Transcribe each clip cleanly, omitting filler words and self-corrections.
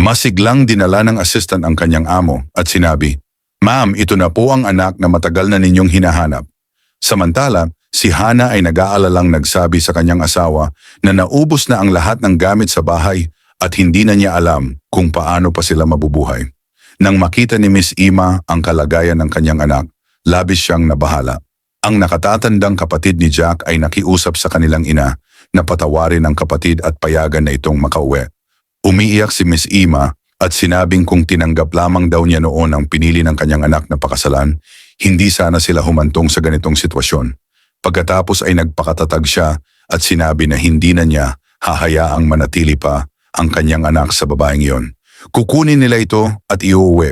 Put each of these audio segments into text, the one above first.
Masiglang dinala ng assistant ang kanyang amo at sinabi, "Ma'am, ito na po ang anak na matagal na ninyong hinahanap." Samantala, si Hana ay nag-aalalang nagsabi sa kanyang asawa na naubos na ang lahat ng gamit sa bahay at hindi na niya alam kung paano pa sila mabubuhay. Nang makita ni Miss Ima ang kalagayan ng kanyang anak, labis siyang nabahala. Ang nakatatandang kapatid ni Jack ay nakiusap sa kanilang ina na patawarin ang kapatid at payagan na itong makauwi. Umiiyak si Miss Ima at sinabing kung tinanggap lamang daw niya noon ang pinili ng kanyang anak na pakasalan, hindi sana sila humantong sa ganitong sitwasyon. Pagkatapos ay nagpakatatag siya at sinabi na hindi na niya hahayaang manatili pa ang kanyang anak sa babaeng iyon. Kukunin nila ito at iuuwi.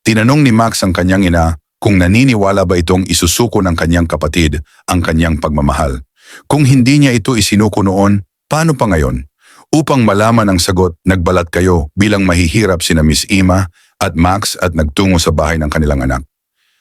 Tinanong ni Max ang kanyang ina kung naniniwala ba itong isusuko ng kanyang kapatid ang kanyang pagmamahal. Kung hindi niya ito isinuko noon, paano pa ngayon? Upang malaman ang sagot, nagbalat kayo bilang mahihirap sina Miss Ima at Max at nagtungo sa bahay ng kanilang anak.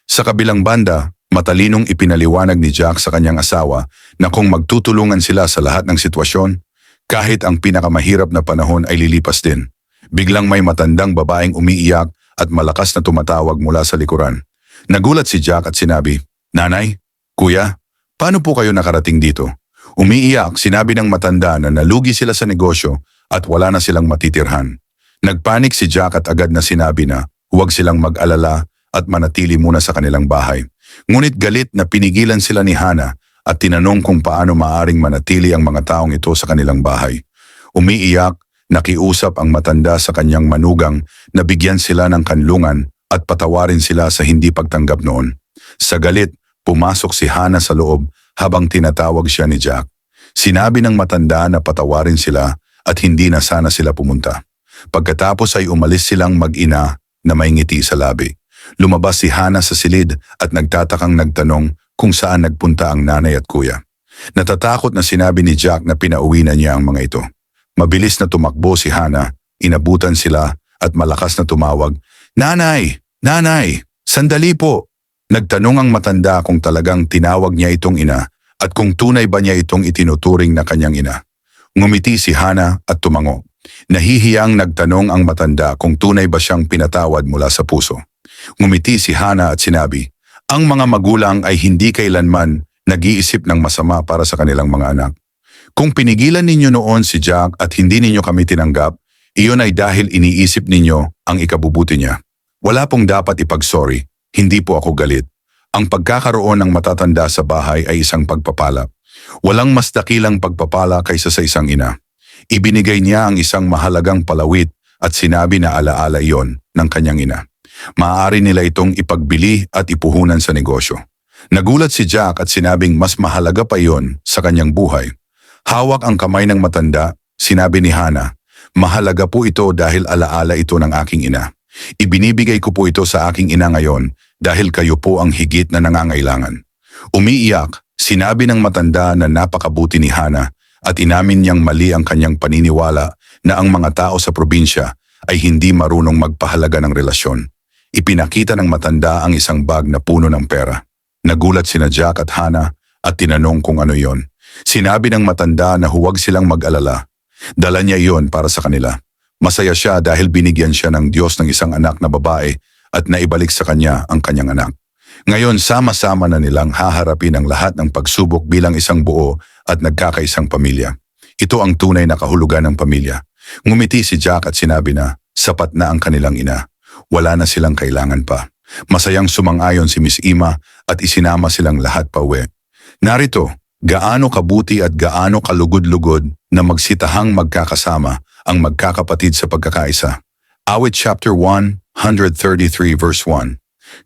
Sa kabilang banda, matalinong ipinaliwanag ni Jack sa kanyang asawa na kung magtutulungan sila sa lahat ng sitwasyon, kahit ang pinakamahirap na panahon ay lilipas din. Biglang may matandang babaeng umiiyak at malakas na tumatawag mula sa likuran. Nagulat si Jack at sinabi, "Nanay, Kuya, paano po kayo nakarating dito?" Umiiyak, sinabi ng matanda na nalugi sila sa negosyo at wala na silang matitirhan. Nagpanik si Jack at agad na sinabi na huwag silang mag-alala at manatili muna sa kanilang bahay. Ngunit galit na pinigilan sila ni Hana at tinanong kung paano maaring manatili ang mga taong ito sa kanilang bahay. Umiiyak, nakiusap ang matanda sa kanyang manugang na bigyan sila ng kanlungan at patawarin sila sa hindi pagtanggap noon. Sa galit, pumasok si Hana sa loob habang tinatawag siya ni Jack. Sinabi ng matanda na patawarin sila at hindi na sana sila pumunta. Pagkatapos ay umalis silang mag-ina na may ngiti sa labi. Lumabas si Hana sa silid at nagtatakang nagtanong kung saan nagpunta ang nanay at kuya. Natatakot na sinabi ni Jack na pinauwi na niya ang mga ito. Mabilis na tumakbo si Hana, inabutan sila at malakas na tumawag, "Nanay! Nanay! Sandali po!" Nagtanong ang matanda kung talagang tinawag niya itong ina at kung tunay ba niya itong itinuturing na kanyang ina. Ngumiti si Hana at tumango. Nahihiyang nagtanong ang matanda kung tunay ba siyang pinatawad mula sa puso. Ngumiti si Hana at sinabi, "Ang mga magulang ay hindi kailanman nag-iisip ng masama para sa kanilang mga anak. Kung pinigilan ninyo noon si Jack at hindi ninyo kami tinanggap, iyon ay dahil iniisip ninyo ang ikabubuti niya. Wala pong dapat ipag-sorry. Hindi po ako galit. Ang pagkakaroon ng matatanda sa bahay ay isang pagpapala. Walang mas dakilang pagpapala kaysa sa isang ina." Ibinigay niya ang isang mahalagang palawit at sinabi na alaala iyon ng kanyang ina. Maaari nila itong ipagbili at ipuhunan sa negosyo. Nagulat si Jack at sinabing mas mahalaga pa iyon sa kanyang buhay. Hawak ang kamay ng matanda, sinabi ni Hana, "Mahalaga po ito dahil alaala ito ng aking ina. Ibinibigay ko po ito sa aking ina ngayon dahil kayo po ang higit na nangangailangan." Umiiyak, sinabi ng matanda na napakabuti ni Hana at inamin niyang mali ang kanyang paniniwala na ang mga tao sa probinsya ay hindi marunong magpahalaga ng relasyon. Ipinakita ng matanda ang isang bag na puno ng pera. Nagulat sina Jack at Hana at tinanong kung ano yon. Sinabi ng matanda na huwag silang mag-alala. Dala niya iyon para sa kanila. Masaya siya dahil binigyan siya ng Diyos ng isang anak na babae at naibalik sa kanya ang kanyang anak. Ngayon sama-sama na nilang haharapin ang lahat ng pagsubok bilang isang buo at nagkakaisang pamilya. Ito ang tunay na kahulugan ng pamilya. Ngumiti si Jack at sinabi na sapat na ang kanilang ina. Wala na silang kailangan pa. Masayang sumang-ayon si Miss Ima at isinama silang lahat pauwi. Narito, gaano kabuti at gaano kalugod-lugod na magsitahang magkakasama ang magkakapatid sa pagkakaisa. Awit chapter 133 verse 1.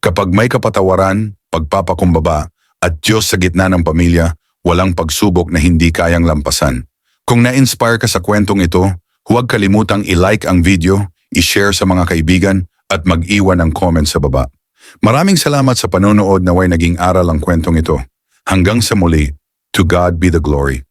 Kapag may kapatawaran, pagpapakumbaba at Diyos sa gitna ng pamilya, walang pagsubok na hindi kayang lampasan. Kung na-inspire ka sa kwentong ito, huwag kalimutang i-like ang video, i-share sa mga kaibigan at mag-iwan ng comment sa baba. Maraming salamat sa panonood, naway naging aral ang kwentong ito. Hanggang sa muli, to God be the glory.